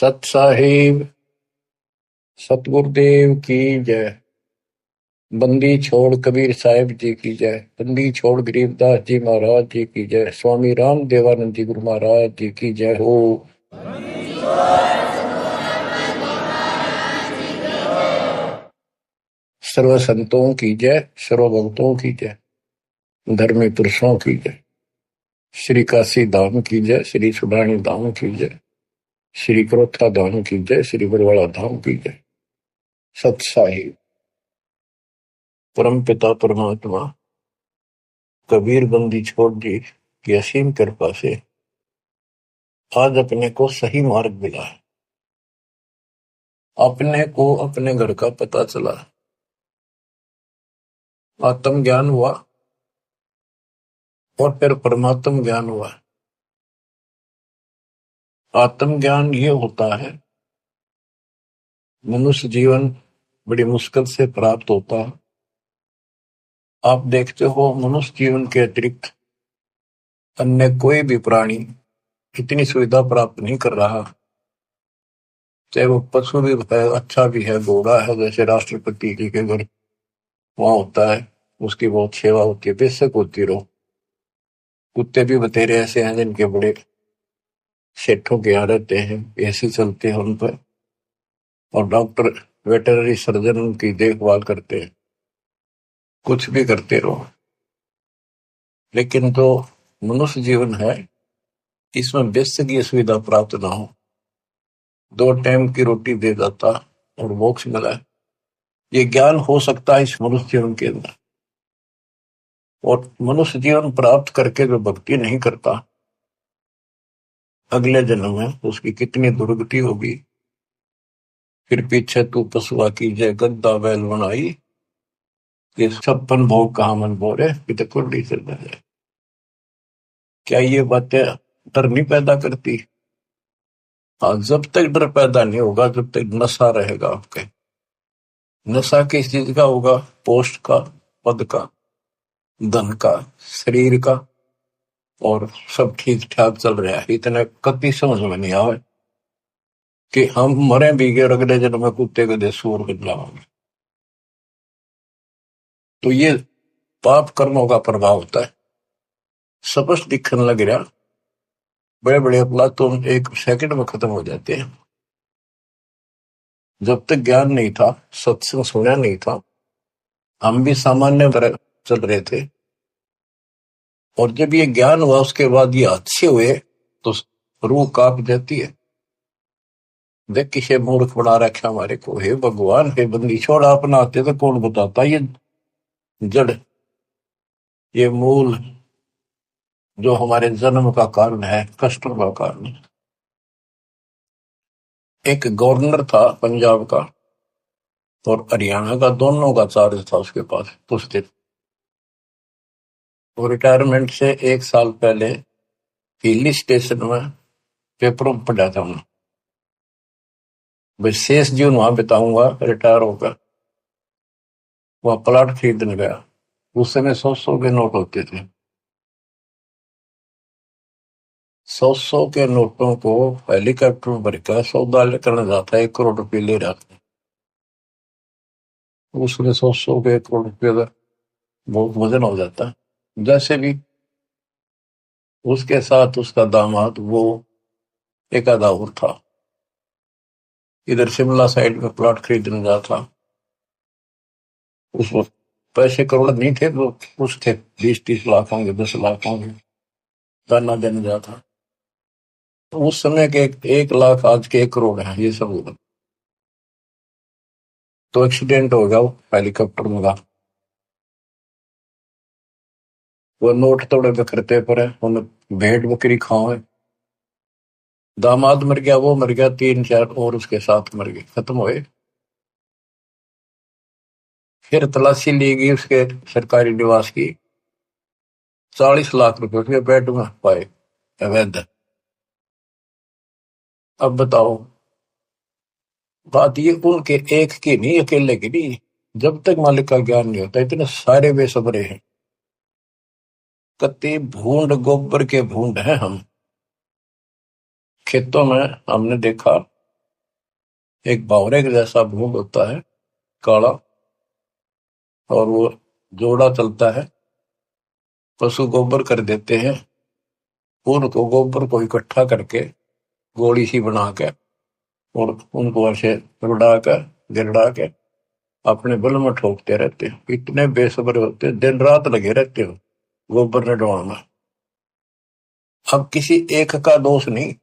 सत साहिब सतगुरुदेव की जय। बंदी छोड़ कबीर साहिब जी की जय। बंदी छोड़ गरीबदास जी महाराज जी की जय। स्वामी राम देवानंद जी गुरु महाराज जी की जय हो। सर्व संतों की जय, सर्व भक्तों की जय, धर्मी पुरुषों की जय। श्री काशी धाम की जय, श्री सुडानी धाम की जय, श्री क्रोथा धाम की जय, श्री बरवाड़ा धाम की जय। सत साहिब परम पिता परमात्मा कबीर बंदी छोड़ जी की असीम कृपा से आज अपने को सही मार्ग मिला है। अपने को अपने घर का पता चला, आत्म ज्ञान हुआ और फिर परमात्म ज्ञान हुआ। आत्म ज्ञान ये होता है, मनुष्य जीवन बड़ी मुश्किल से प्राप्त होता है। आप देखते हो मनुष्य जीवन के अतिरिक्त अन्य कोई भी प्राणी इतनी सुविधा प्राप्त नहीं कर रहा। चाहे वो पशु भी है, अच्छा भी है, घोड़ा है, जैसे राष्ट्रपति जी के घर वहां होता है, उसकी बहुत सेवा होती है, बेशक होती रहो। कुत्ते भी बतेरे ऐसे हैं जिनके बड़े सेठों के यहाँ रहते हैं, ऐसे चलते हैं उन पर, और डॉक्टर वेटरनरी सर्जन उनकी देखभाल करते हैं, कुछ भी करते रहो। लेकिन जो मनुष्य जीवन है, इसमें बेशक ये सुविधा प्राप्त ना हो, 2 टाइम की रोटी दे जाता और मोक्ष मिला है, ये ज्ञान हो सकता है इस मनुष्य जीवन के अंदर। और मनुष्य जीवन प्राप्त करके जो भक्ति नहीं करता, अगले जन्म में उसकी कितनी दुर्गति होगी। फिर पीछे तू पशुआ की जय गद्दा बैल बनाई, ये 56 भोग कहा मन बोरे पिता कुंडी से जाए। क्या ये बातें डर नहीं पैदा करती? हाँ, जब तक डर पैदा नहीं होगा, जब तक नशा रहेगा आपके। नशा किस चीज का होगा? पोस्ट का, पद का, धन का, शरीर का, और सब ठीक ठाक चल रहा है, इतना कभी समझ में नहीं आवे कि हम मरे भी गए, अगले जन्म में कुत्ते गधे सूर बन जाओगे। तो ये पाप कर्मों का प्रभाव होता है। स्पष्ट दिखने लग रहा, बड़े बड़े अपराध तो 1 सेकंड में खत्म हो जाते हैं। जब तक ज्ञान नहीं था, सत्संग सुना नहीं था, हम भी सामान्य तरह चल रहे थे, और जब ये ज्ञान हुआ उसके बाद ये अच्छे हुए तो रूह कांप जाती है। देख किसे मूर्ख बना रखा हमारे को, हे भगवान, हे बंदी छोड़, आप ना आते तो कौन बताता ये जड़, ये मूल जो हमारे जन्म का कारण है, कष्टों का कारण। एक गवर्नर था पंजाब का और हरियाणा का, दोनों का चार्ज था उसके पास उस दिन। वो रिटायरमेंट से 1 साल पहले हिली स्टेशन में पेपरों में पढ़ा था उन्होंने, भाई शेष जीवन वहां बिताऊंगा रिटायर होकर। वहां प्लाट खरीदने गया, उस समय 100-100 के नोट होते थे। 100-100 के नोटों को हेलीकॉप्टर में भरकर सौदा करने जाता है, 1 करोड़ रुपये ले रहा था। उसमें 100-100 के 1 करोड़ रुपये का बहुत वजन हो जाता है। जैसे भी उसके साथ उसका दामाद, वो एक आधा और था, इधर शिमला साइड में प्लॉट खरीदने जा था। उस वक्त पैसे करोड़ नहीं थे, तो कुछ थे, 20-30 लाख होंगे, 10 लाख होंगे, दाना देने जा था। तो उस समय के 1 लाख आज के 1 करोड़ है, ये सब होगा। तो एक्सीडेंट हो गया, वो हेलीकॉप्टर में था, वो नोट तोड़े बिखरते पड़े, उन्हें भेड़ बकरी खाओ। दामाद मर गया, वो मर गया, 3-4 और उसके साथ मर गए, खत्म हुए। फिर तलाशी ली गई उसके सरकारी निवास की, 40 लाख रुपए उसके बेड में पाए अवैध। अब बताओ, बात ये उनके एक की नहीं, अकेले की नहीं। जब तक मालिक का ज्ञान नहीं होता, इतने सारे बेसबरे हैं, कत्ती भूंड गोबर के भूंड हैं हम। खेतों में हमने देखा एक बावरे के जैसा भूड होता है, काला, और वो जोड़ा चलता है। पशु गोबर कर देते हैं, उनको गोबर को इकट्ठा करके गोली सी बना के और उनको ऐसे रुड़ा कर गिरड़ा के अपने बल में ठोकते रहते हैं। इतने बेसब्र होते हैं, दिन रात लगे रहते हो गोबर ने डुबाना। अब किसी एक का दोष नहीं,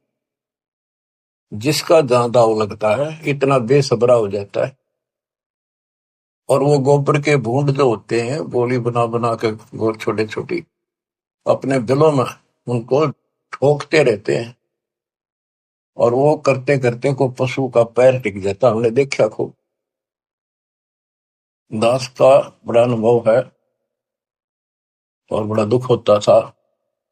जिसका जहां दाव लगता है इतना बेसब्रा हो जाता है। और वो गोबर के बूंद जो होते हैं, गोली बना बना के गोल छोटे छोटी अपने दिलों में उनको ठोकते रहते हैं। और वो करते करते को पशु का पैर टिक जाता, हमने देखा खूब। दास का बड़ा अनुभव है और बड़ा दुख होता था।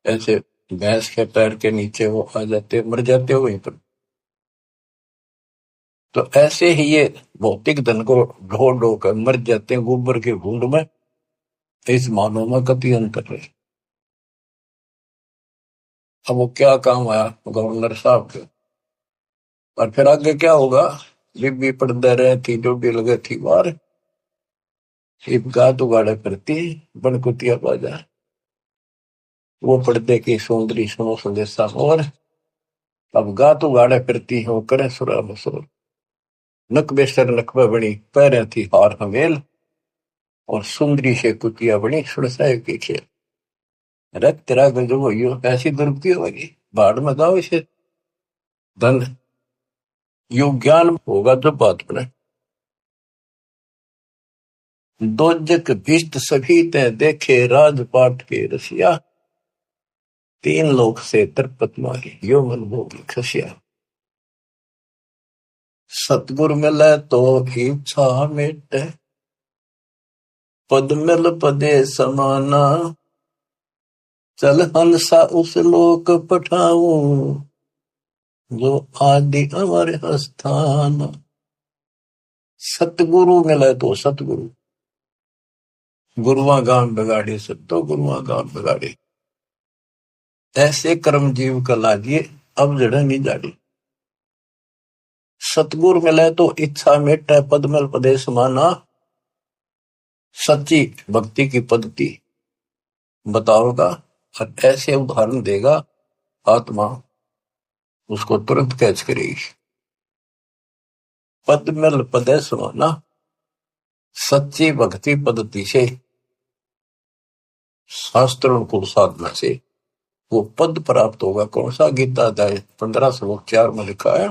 ऐसे भैंस के पैर के नीचे वो आ जाते, मर जाते वहीं पर। तो ऐसे ही ये भौतिक धन को ढो ढो कर मर जाते हैं गोबर के घूंड में। इस मानव में कति अंतर है। अब वो क्या काम आया गवर्नर साहब के, और फिर आगे क्या होगा। बीबी पड़दे रहे थी, डोडी लगे थी बार, एक गात उगाड़े करती बनकुतिया बाजा। वो पर्दे की सौंदर्य सुनो संदेशा और अब गात उगाड़े फिरती है, वो करे सुरा बसोर। नक बेसर नकबा बनी पैरे थी हार हवेल, और सुंदरी से कुतिया बनी सुरसाए की खेल। रख तेरा गजब हो ऐसी दुर्गति होगी, बाढ़ में गाओ इसे धन। यो ज्ञान होगा जब बात बने। दोजक भिष्ट सभी ते देखे राजपाट के रसिया, तीन लोक से तरपत माही यो मन भोगी खसिया। सतगुर मिले तो इच्छा मिटे, पद मिल पदे समाना। चल हंसा उस लोक पठाऊं, जो आदि अमर स्थान। सतगुरु मिले तो सतगुरु, गुरुआ गाम बिगाड़े सत्तो गुरुआ गाम बिगाड़े। ऐसे कर्म जीव का लाजिए, अब जड़ नहीं जाड़ी। सतगुरु मिले तो इच्छा मेटे, पद मिल पदे समाना। सच्ची भक्ति की पद्धति बताओगा और ऐसे उदाहरण देगा, आत्मा उसको तुरंत कैच करेगी। पद मिल पदे समाना, सच्ची भक्ति पद्धति से, शास्त्रों को साधना से वो पद प्राप्त होगा। कौन सा? गीता अध्याय 15 श्लोक 4 में लिखा है,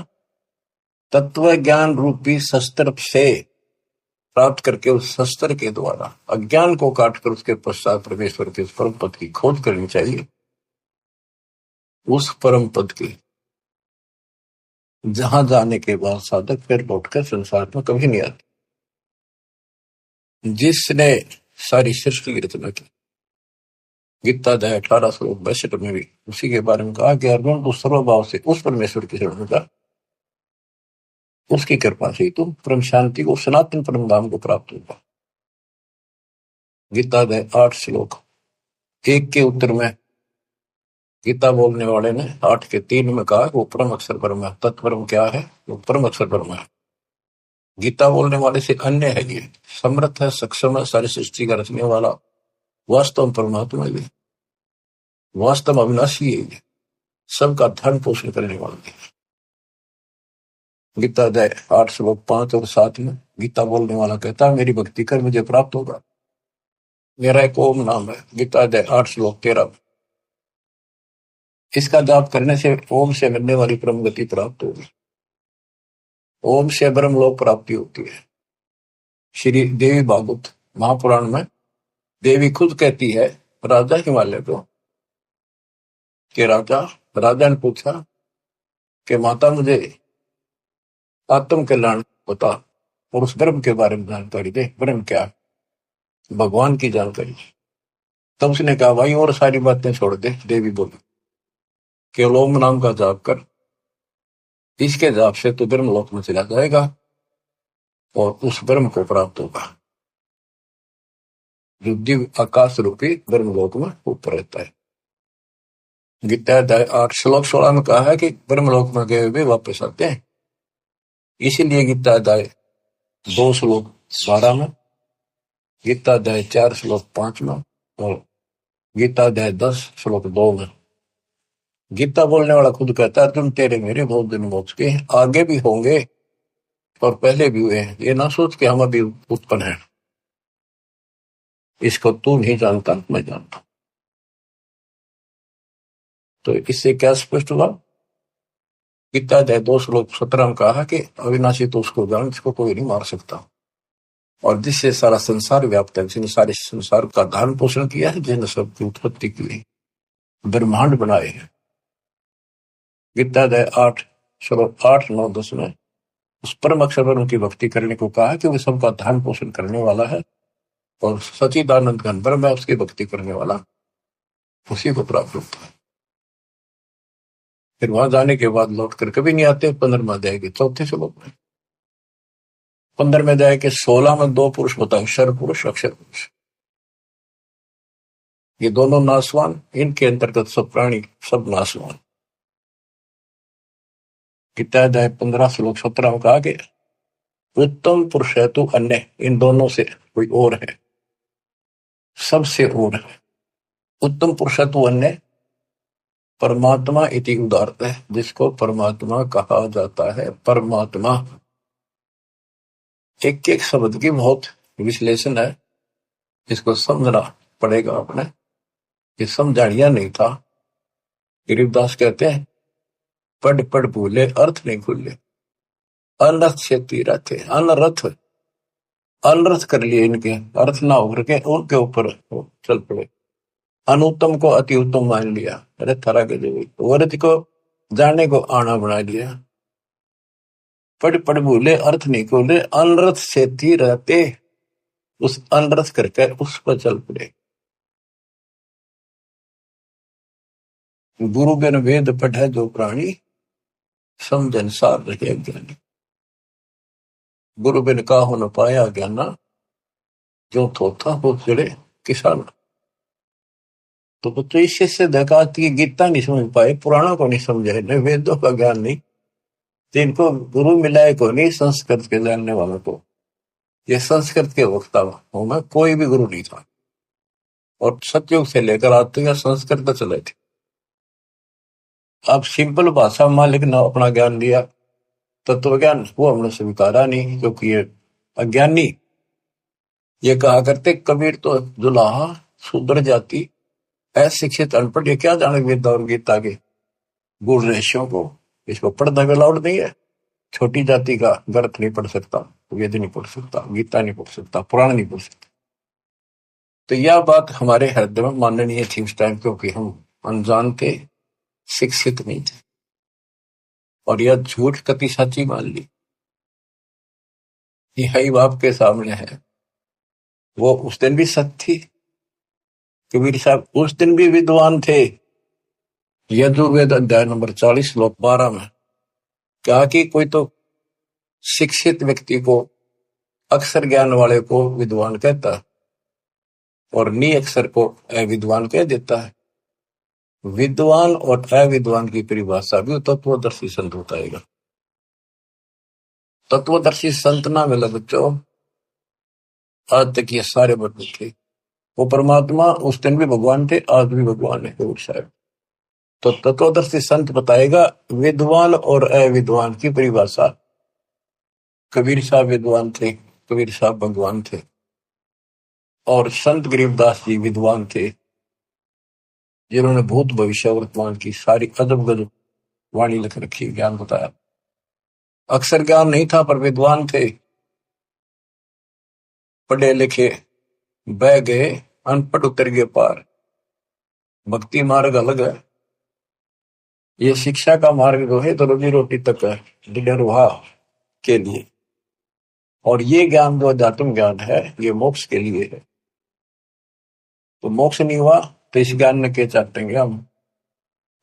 तत्व ज्ञान रूपी शस्त्र से प्राप्त करके उस शस्त्र के द्वारा अज्ञान को काटकर उसके पश्चात परमेश्वर के परम पद की खोज करनी चाहिए। उस परम पद की जहां जाने के बाद साधक फिर लौटकर संसार में कभी नहीं आते। जिसने सारी सृष्टि की रचना की, गीता अध्याय 18 श्लोक 62 में भी उसी के बारे में कहा कि अर्जुन तो सर्वभाव से उस परमेश्वर की शरण का, उसकी कृपा से तुम परम शांति को, सनातन परम धाम को प्राप्त होगा। गीता अध्याय 8 श्लोक 1 के उत्तर में गीता बोलने वाले ने 8 के 3 में कहा वो परम अक्षर परम है। तत्परम क्या है? वो परम अक्षर परम है। गीता बोलने वाले से अन्य है, ये समर्थ है, सक्षम है, सारी सृष्टि का रचने वाला वास्तव परमात्मा है, वास्तव अविनाशी है, ये सबका धन पोषण करने वाला है। गीता अध्याय 8 श्लोक 5 और 7 में गीता बोलने वाला कहता है मेरी भक्ति कर मुझे प्राप्त होगा। मेरा एक ओम नाम है। गीता अध्याय 8 श्लोक 13 में इसका जाप करने से ओम से मिलने वाली परम गति प्राप्त होगी। ओम से ब्रह्म लोक प्राप्ति होती है। श्री देवी भागवत महापुराण में देवी खुद कहती है राजा हिमालय को कि राजा ने पूछा कि माता मुझे आत्म कल्याण बता और उस ब्रह्म के बारे में जानकारी दे। ब्रह्म क्या है? भगवान की जानकारी। तब उसने कहा भाई और सारी बातें छोड़ दे। देवी बोली केवल ओम नाम का जाप कर, इसके जाप से तो ब्रह्म लोक में चला जाएगा और उस ब्रह्म को प्राप्त होगा जो दिव्य आकाश रूपी ब्रह्म लोक में ऊपर रहता है। गीता अध्याय 8 श्लोक 16 में कहा है कि ब्रह्म लोक में गए हुए वापस आते हैं। इसीलिए गीता अध्याय 2 श्लोक 12 में, गीता अध्याय 4 श्लोक 5 में और गीता अध्याय 10 श्लोक 2 में गीता बोलने वाला खुद कहता है अर्जुन तेरे मेरे बहुत दिन मोक्ष के आगे भी होंगे और पहले भी हुए हैं, ये ना सोच के हम अभी उत्पन्न हैं, इसको तू नहीं जानता मैं जानता। तो इससे क्या स्पष्ट हुआ? गीता अध्याय 2 श्लोक 17 में कहा कि अविनाशी तो उसको जान जिसको कोई नहीं मार सकता, और जिससे सारा संसार व्याप्त है, जिसने सारे संसार का धारण पोषण किया है, जिसने सबकी उत्पत्ति की है, ब्रह्मांड बनाए हैं। गीता अध्याय 8 श्लोक 8, 9, 10 में उस परम अक्षर ब्रह्म की भक्ति करने को कहा कि वो सबका धारण पोषण करने वाला है और सचिदानंद घन ब्रह्म है, उसकी भक्ति करने वाला उसी को प्राप्त होता है। फिर वहां जाने के बाद लौट कर कभी नहीं आते। 15वें अध्याय के 4 श्लोक में, 15वें अध्याय के 16 में 2 पुरुष बताए, क्षर पुरुष अक्षर पुरुष। ये दोनों नासवान, इनके अंतर्गत सब प्राणी सब नासवान। गीता अध्याय 15 श्लोक 17 में कहा कि उत्तम पुरुष है तो अन्य, इन दोनों से कोई और है, सबसे और है। उत्तम पुरुष है तो अन्य परमात्मा इति उदारत है, जिसको परमात्मा कहा जाता है। परमात्मा एक एक शब्द की बहुत विश्लेषण है, इसको समझना पड़ेगा अपने, ये समझानिया नहीं था। गरीबदास कहते हैं पढ़ पढ़ भूले अर्थ नहीं खुले, अनर्थ से तीरा थे, अनर्थ अनर्थ कर लिए, इनके अर्थ ना होकर के उनके ऊपर चल पड़े। अनुत्तम को अति उत्तम मान लिया, अरे थरा के जो वर्थ को जाने को आना बना लिया। पढ़ पढ़ भूले अर्थ नहीं खोले, अनर्थ से थी रहते, उस अनर्थ करके उस पर चल पड़े। गुरु बिन वेद पढ़े जो प्राणी, समझन सार रहे ज्ञानी। गुरु बिन का हो न पाया ज्ञाना, जो थोथा हो चढ़े किसान। तो बच्चों इससे से देखा कि गीता नहीं समझ पाए, पुराणों को नहीं समझे, न वेदों का ज्ञान नहीं, तो इनको गुरु मिलाए को नहीं, संस्कृत के जानने वालों को। ये संस्कृत के वक्ता हूं मैं, कोई भी गुरु नहीं था, और सतयुग से लेकर आज तक संस्कृत चले थे। अब सिंपल भाषा में मालिक ने अपना ज्ञान दिया, तत्व ज्ञान, वो हमने स्वीकारा नहीं, क्योंकि ये अज्ञानी। ये कहा करते कबीर तो जुलाहा शूद्र जाति, अशिक्षित अनपढ़, ये क्या जाने वेद और गीता के गुण रहस्यों को, इसको पढ़ना भी अलाउड नहीं है। छोटी जाति का ग्रंथ नहीं पढ़ सकता, वेद नहीं पढ़ सकता, गीता नहीं पढ़ सकता, पुराण नहीं पढ़ सकता। तो यह बात हमारे हृदय में माननीय थी उस टाइम, क्योंकि हम अनजान थे, शिक्षित नहीं थे, और यह झूठ कति सच्ची मान ली। यही बाप के सामने है, वो उस दिन भी सत्य थी। कबीर साहब उस दिन भी विद्वान थे। यजुर्वेद अध्याय नंबर 40 श्लोक 12 में कहा कि कोई तो शिक्षित व्यक्ति को, अक्षर ज्ञान वाले को विद्वान कहता है, और नी अक्षर को अविद्वान कह देता है। विद्वान और अविद्वान की परिभाषा भी तत्वदर्शी संत बताएगा। तत्वदर्शी संत ना मिला बच्चों, आज तक ये सारे बदले थे। वो परमात्मा उस दिन भी भगवान थे, आज भी भगवान है साहब। तो तत्वदर्शी संत बताएगा विद्वान और अविद्वान की परिभाषा। कबीर साहब विद्वान थे, कबीर साहब भगवान थे, और संत गरीबदास जी विद्वान थे, जिन्होंने भूत भविष्य वर्तमान की सारी अजब गजब वाणी लिख रखी, ज्ञान बताया। अक्षर ज्ञान नहीं था पर विद्वान थे, पढ़े लिखे बह गए, अनपढ़ उतर गए पार। भक्ति मार्ग अलग है, ये शिक्षा का मार्ग जो है तो रोजी रोटी तक है, निर्वाह के लिए। और ये ज्ञान जो अध्यात्म ज्ञान है, ये मोक्ष के लिए है। तो मोक्ष नहीं हुआ तो इस ज्ञान ने क्या चाटेंगे हम?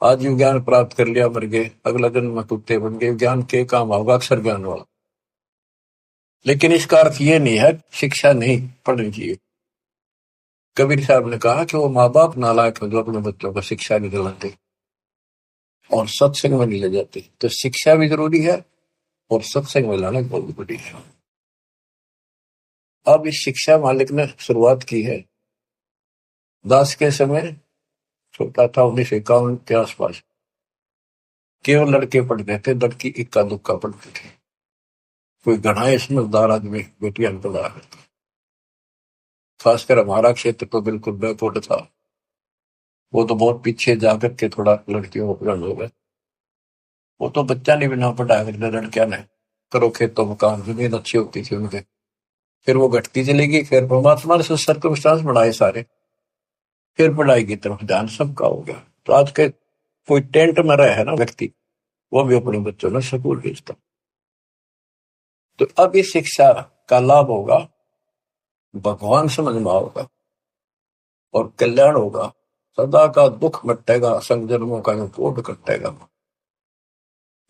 आज ये ज्ञान प्राप्त कर लिया, मर गए, अगला जन्म में कुत्ते बन गए, ज्ञान के काम होगा अक्षर ज्ञान वाला। लेकिन इसका अर्थ ये नहीं है शिक्षा नहीं पढ़नी चाहिए। कबीर साहब ने कहा कि वो माँ बाप नालायक हैं जो अपने बच्चों को शिक्षा नहीं दिलाते और सत्संग में नहीं ले जाते। तो शिक्षा भी जरूरी है और सत्संग में लाना बहुत बड़ी है। अब इस शिक्षा मालिक ने शुरुआत की है। दास के समय छोटा था, 1951 के आसपास, केवल लड़के पढ़ते थे, लड़की इक्का दुक्का पढ़ते थे। कोई घना समझदार आदमी बेटियां पढ़ा करता। खासकर हमारा क्षेत्र तो बिल्कुल बैकवर्ड था। वो तो बहुत पीछे जाकर के थोड़ा लड़कियों को पढ़ाने हो गए। वो तो बच्चा नहीं बिना पढ़ाया करते, लड़कियां ने करो खेतों में काम, जमीन अच्छी होती थी उनके। फिर वो घटती चली गई, फिर परमात्मा ने सर्कमस्टांस बढ़ाए सारे, फिर पढ़ाई की तरफ ध्यान सबका हो गया। तो आज के कोई टेंट में रहे है ना व्यक्ति, वो भी अपने बच्चों ने स्कूल भेजता। तो अब इस शिक्षा का लाभ होगा, भगवान समझ में होगा और कल्याण होगा। सदा का दुख मटेगा, संजन्मों का कोट कटेगा।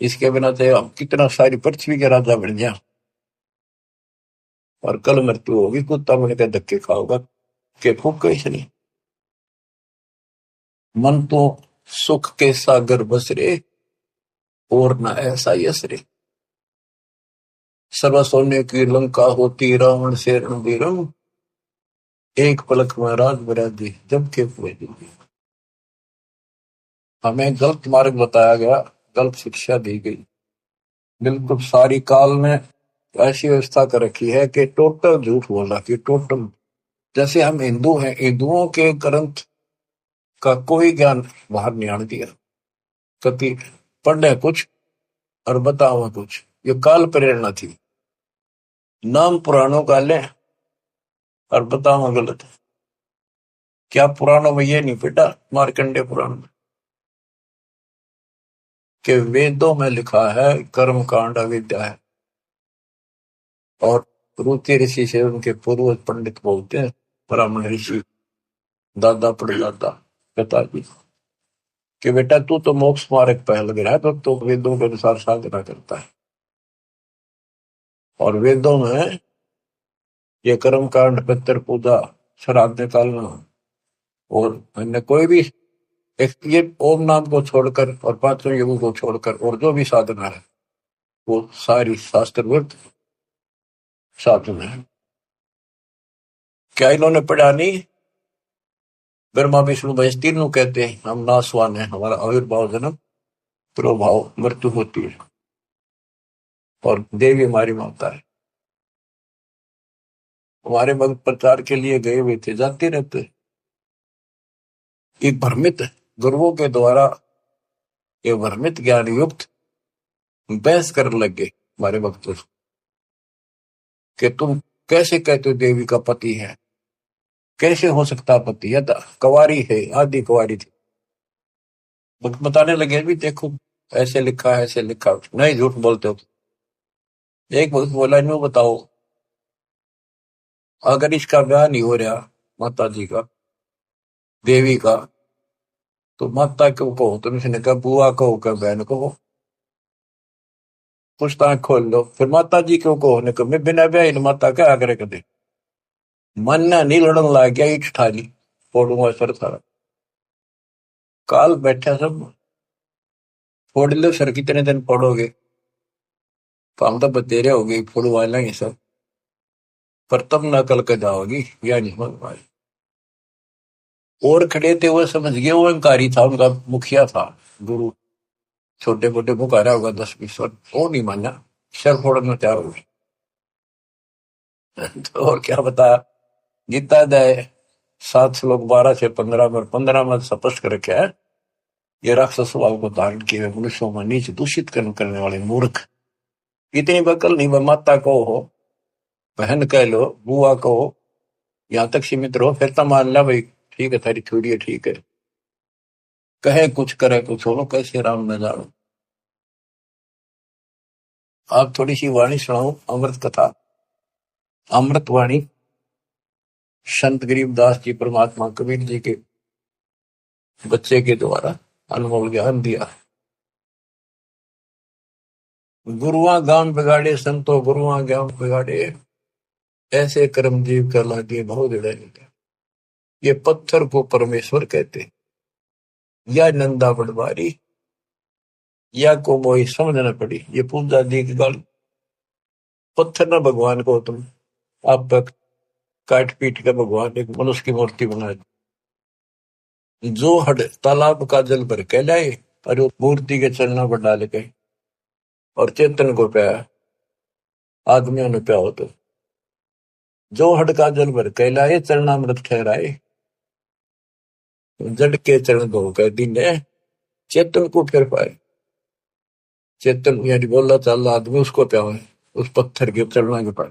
इसके बिना तो हम कितना सारी पृथ्वी के राजा बन गया, और कल मृत्यु होगी, कुत्ता बन के धक्के खाओगा के फूक कैसे नहीं। मन तो सुख के सागर बसरे, और न ऐसा यसरे। सर्व सोने की लंका होती, रावण से रणधीरम, एक पलक में राज बरादी जब के पूरे। हमें गलत मार्ग बताया गया, गलत शिक्षा दी गई। बिल्कुल सारी काल ने ऐसी व्यवस्था कर रखी है कि टोटल झूठ बोला कि टोटल, जैसे हम हिंदू हैं, हिंदुओं के ग्रंथ का कोई ज्ञान बाहर नहीं आने दिया। कति पढ़े कुछ और बताओ कुछ, ये काल प्रेरणा थी। नाम पुराणों का ले और बताओ गलत। क्या पुराणों में ये नहीं बेटा, मार्कंडे पुराण में, कि वेदों में लिखा है कर्म कांड अविद्या है, और रुचि ऋषि से उनके पूर्वज पंडित बोलते हैं, ब्राह्मण ऋषि, दादा परदादा पिताजी, कि बेटा तू तो मोक्ष मार्ग पहल गया है, तो वेदों के अनुसार साधना करता है। और वेदों में ये कर्म कांड, पितर पूजा, श्राद्ध निकालना, और अन्य कोई भी एक ये ओम नाम को छोड़कर और पांचों युगों को छोड़कर और जो भी साधना है, वो सारी शास्त्रविद साधना है। क्या इन्होंने पढ़ा नहीं? ब्रह्मा विष्णु महेश तीनों कहते हैं हम नासवान है, हमारा आविर्भाव जन्म प्रभाव मृत्यु होती है, और देवी हमारी माता है। हमारे भक्त प्रचार के लिए गए हुए थे, जाते रहते। एक भ्रमित गुरुओं के द्वारा ये भ्रमित ज्ञान युक्त बहस करने लगे हमारे भक्तों से, कि तुम कैसे कहते हो देवी का पति है, कैसे हो सकता पति है, कुंवारी है, आदि कुंवारी थी। भक्त बताने लगे भी देखो ऐसे लिखा है, ऐसे लिखा, नहीं झूठ बोलते हो। एक भक्त बोला न्यू बताओ, अगर इसका ब्याह नहीं हो रहा माता जी का, देवी का, तो माता क्यों कहो? तुम इसने कहा बुआ कहो, क्या बहन कहो, पुछताछ खोल लो। फिर माता जी क्यों कहो ने कहा मैं बिना ब्याह माता क्या आग्रह कर दे। मन नहीं लड़न लग गया, ईट ठाली फोड़ूंगा सर सारा। काल बैठा सब, फोड़ लो सर, कितने दिन फोड़ोगे, काम तो बतेरे हो गई, फोड़वा लेंगे सब, पर तब न कल के जाओगी, या नहीं मंगवाई। और खड़े थे वो समझ गए, वो अहंकारी था, उनका मुखिया था गुरु, छोटे मोटे मुकारा होगा 10-20 वर्ष, वो नहीं माना, सर फोड़ने तैयार हो गए। तो और क्या बताया, गीता अध्याय 7 श्लोक 12 से 15 में, 15 में स्पष्ट कर रखा है, ये राक्षस स्वभाव को धारण किए मनुष्यों में नीच दूषित कर्म करने वाले मूर्ख, इतनी बकल नहीं, माता को हो, बहन कह लो, बुआ को हो, यहां तक सीमित रहो, फिर तो मान ला भाई ठीक है, थारी थोड़ी है, ठीक है, कहे कुछ करे कुछ हो, कैसे राम न जानो। आप थोड़ी सी वाणी सुनाओ, अमृत कथा, अमृत वाणी, संत गरीबदास जी परमात्मा कबीर जी के बच्चे के द्वारा अनमोल ज्ञान दिया। गुरुआ गांव बिगाड़े संतो, गुरुआ गांव बिगाड़े, ऐसे कर्म जीव कर लागे बहुत जड़े। ये पत्थर को परमेश्वर कहते, या नंदा पटवारी, या को मोई समझ न पड़ी, ये पूजा दी की गल पत्थर ना भगवान को तुम आप तक काट पीट के भगवान एक मनुष्य की मूर्ति बना दी। जो हड तालाब का जल भर के लाए और वो मूर्ति के चरणों पर डाल के और चेतन को पाया, आदमियों ने प्या हो तो जो हड का जल भर के लाए चरणामृत ठहराए, जड़ के चरण धो कर दीने चेतन को फिर पाए। चेतन यानी बोला चाल आदमी उसको प्या है, उस पत्थर के चरणों के पाए।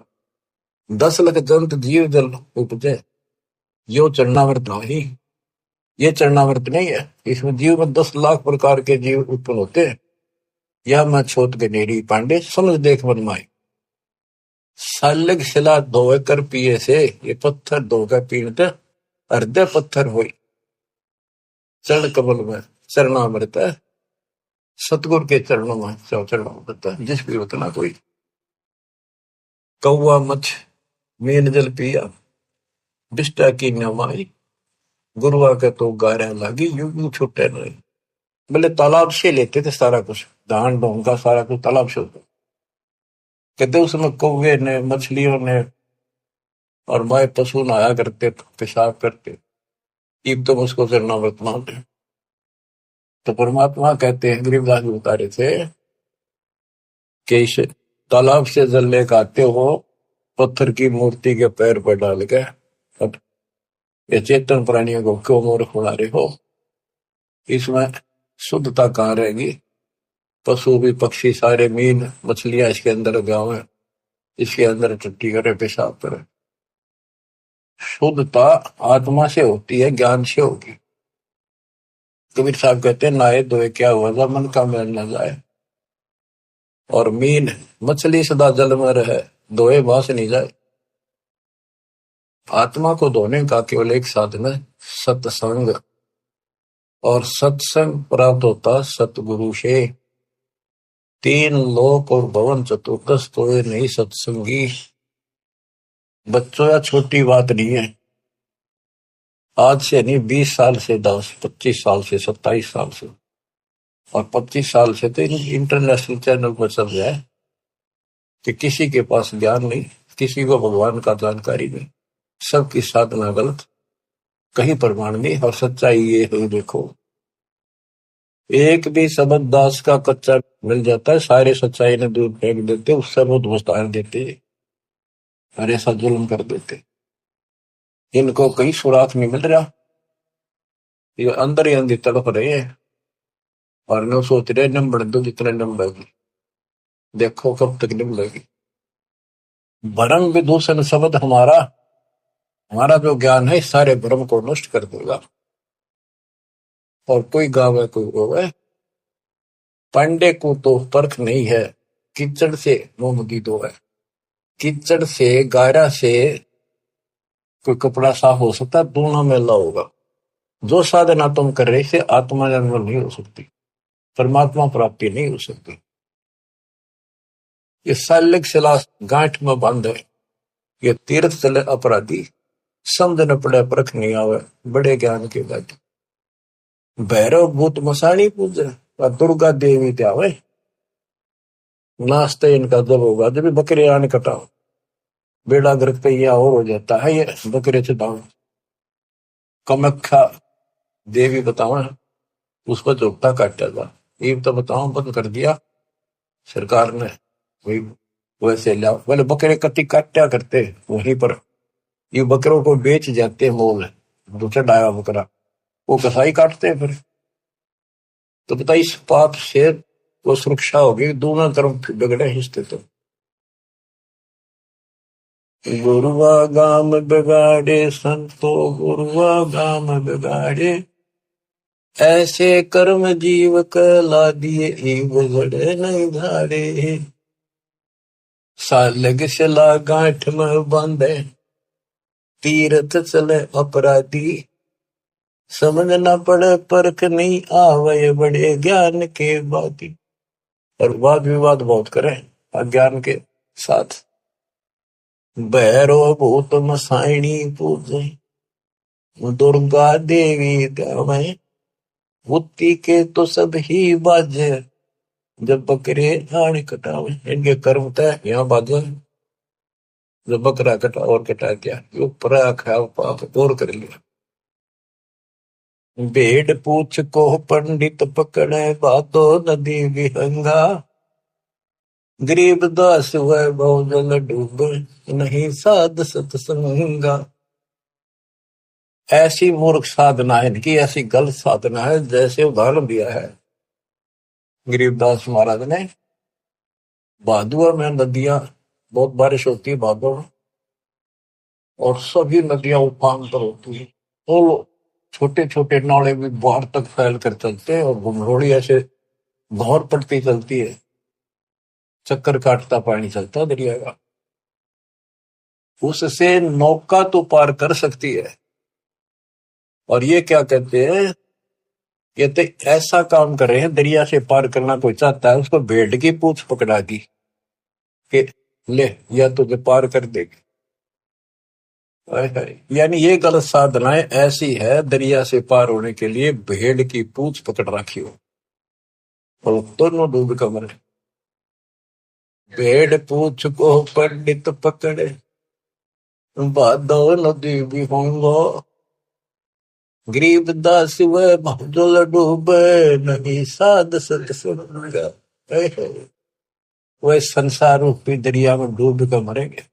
10 लाख जंत जीव जल उपजे, यो चरणामृत नहीं, ये चरणामृत नहीं है। इसमें जीव में 10 लाख प्रकार के जीव उत्पन्न होते हैं। यह मैं छोट गनेरी पांडे समझ देख मन माई। सालग शिला धोए कर पिए से, ये पत्थर धोकर पीने हृदय पत्थर हुई। चरण कमल में चरणामृत है, सतगुरु के चरणों में चरणामृत है। जिस भी उतना कोई कौआ मछ मीन जल पिया, बिष्टा की नमाई, गुरुआ के तो गारा लागी, यूं छुट्टे नहीं। बोले तालाब से लेते थे सारा कुछ, धान ढोंगा सारा कुछ तालाब से होता। कहते उसमें कौवे ने मछलियों ने और माए पशु नहाया करते, पेशाब करते। इब तो उसको चरणामृत मानते। तो परमात्मा कहते हैं, गरीबदास जी बता रहे थे कि इस तालाब से जल लेकर आते हो, पत्थर की मूर्ति के पैर पर डाल के, अब ये चेतन प्राणियों को क्यों मूर्ख बना रहे हो? इसमें शुद्धता कहाँ रहेगी? पशु भी पक्षी सारे मीन मछलियां इसके अंदर गाँव है, इसके अंदर टट्टी करे पेशाब करे। शुद्धता आत्मा से होती है, ज्ञान से होगी। कबीर साहब कहते हैं, नहाए धोए क्या हुआ, जब मन का मैल न जाए। और मीन मछली सदा जल में रहे, धोए बास नहीं जाए। आत्मा को धोने का केवल एक साधन है, सत्संग। और सत्संग प्राप्त होता सतगुरु से। 3 लोक और भवन चतुर्दश तो नहीं सत्संगी। बच्चों या छोटी बात नहीं है। आज से नहीं, 20 साल से, 10 25 साल से, 27 साल से और 25 साल से तो इंटरनेशनल चैनल पर चल रहा है कि किसी के पास ज्ञान नहीं, किसी को भगवान का जानकारी नहीं, सबकी साधना गलत, कहीं प्रमाण नहीं। और सच्चाई ये है, देखो एक भी शब्द दास का कच्चा मिल जाता है, सारे सच्चाई ने दूध फेंक देते, उससे बहुत विस्तार देते और ऐसा जुल्म कर देते। इनको कहीं सुराख नहीं मिल रहा, ये अंदर ही अंदर तड़प रहे हैं और न सोच रहे नम बढ़ दो, जितने नम बढ़ेगी देखो कब तक नम लगेगी। भरम विदूषण शब्द हमारा जो ज्ञान है सारे भ्रम को नष्ट कर देगा। और कोई गावे कोई रोवे, पांडे को तो परख नहीं है, कीचड़ से मोमदी दो है। कीचड़ से गारा से कोई कपड़ा साफ हो सकता है, दोनों मेला होगा। जो साधना तुम कर रहे से आत्मा जन्म नहीं हो सकती, परमात्मा प्राप्ति नहीं हो सकती। ये सालिक शिला गांठ में बंद है, ये तीर्थ चले अपराधी, समझ न पड़े परख नहीं आवे, बड़े ज्ञान के गाठी। भैरव भूत मसाणी पूजे और दुर्गा देवी त्यावे, नाश्ते इनका जब होगा जब बकरे आने कटाओ, बेड़ा गर्क पे यह और हो जाता है। ये बकरे चटाओ, कमख्या देवी बताओ, उसको चौकटा काटा था। ये तो बताओ बंद कर दिया सरकार ने, वही वैसे लिया। बोले बकरे कति काटा करते वहीं पर, ये बकरों को बेच जाते हैं मोल, दूसरा डाया बकरा वो कसाई काटते हैं फिर। तो बता इस पाप से वो सुरक्षा होगी, दोनों तरफ बिगड़े हिस्से। तो गुरुआ गाम बिगाड़े संतो, गुरुआ गाम बिगाड़े, ऐसे कर्म जीव कला दिए बिगड़े नहीं धारे। सालग शिला गांठ में बांधे, तीर्थ चले अपराधी, समझ न पड़े परख नहीं आवे, बड़े ज्ञान के बाती। और वाद विवाद बहुत करे अज्ञान के साथ। भैरव भूत मसाइणी पूजे, दुर्गा देवी गावे, बुद्धि के तो सब ही बाजे, जब बकरे आने कटावे। इनके कर्म तय यहाँ बाजे, जो बकरा कटा और कटा दिया, जो परा खाया पाप और कर लिया। भेड़ पूछ को पंडित पकड़े, बातो नदी विहंगा। गरीब दास वह बहुजल डूब, नहीं साध सत्संगा। ऐसी मूर्ख साधना है इनकी, ऐसी गलत साधना है। जैसे उदाहरण दिया है गरीबदास महाराज ने, भादुआ में नदियां, बहुत बारिश होती है भादुआ में, और सभी नदियां उफान पर होती है। तो छोटे छोटे नाले भी बाहर तक फैल कर चलते हैं, और घुमरोड़ी ऐसे भौर पड़ती चलती है, चक्कर काटता पानी चलता है दरिया का। उससे नौका तो पार कर सकती है। और ये क्या कहते हैं, कहते ऐसा काम कर रहे हैं, दरिया से पार करना कोई चाहता है उसको भेड़ की पूंछ पकड़ा दी कि ले, या तुझे पार कर देगी। यानी ये गलत साधनाएं ऐसी है, दरिया से पार होने के लिए भेड़ की पूंछ पकड़ रखी हो, और दोनों डूब कर मरे। भेड़ पूंछ को पंडित पकड़े, बादो नदी भी होंगो। गरीब दास वह बहुजल डूबे, नहीं साध सत्संगा। वह संसार रूपी दरिया में डूब कर मरेंगे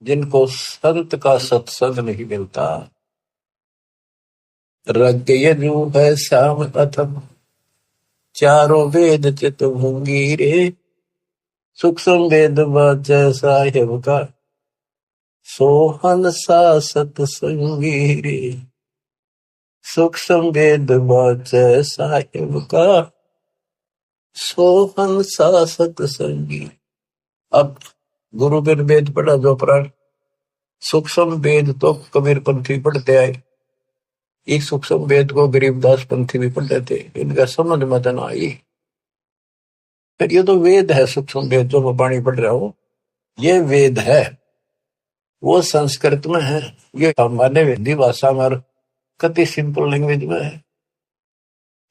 जिनको संत का सत्संग नहीं मिलता। रग यजु है श्याम अथम, चारों वेद चित भूंगी रे। सूक्ष्म वेद बाचै साहेब का, सोहन सा सत्संगी रे। सूक्ष्म वेद बाचै साहेब का, सोहन सा सत्संगी। अब गुरु बिन वेद पढ़ा जो प्राण, सूक्ष्म वेद तो कबीर पंथी पढ़ते आए, इस सूक्ष्म वेद को गरीबदास पंथी भी पढ़ते थे, इनका समझ में न आई। फिर ये तो वेद है, सूक्ष्म वेद जो मैं वाणी पढ़ रहा हूं, ये वेद है, वो संस्कृत में है, ये सामान्य हिंदी भाषा में कति सिंपल लैंग्वेज में है।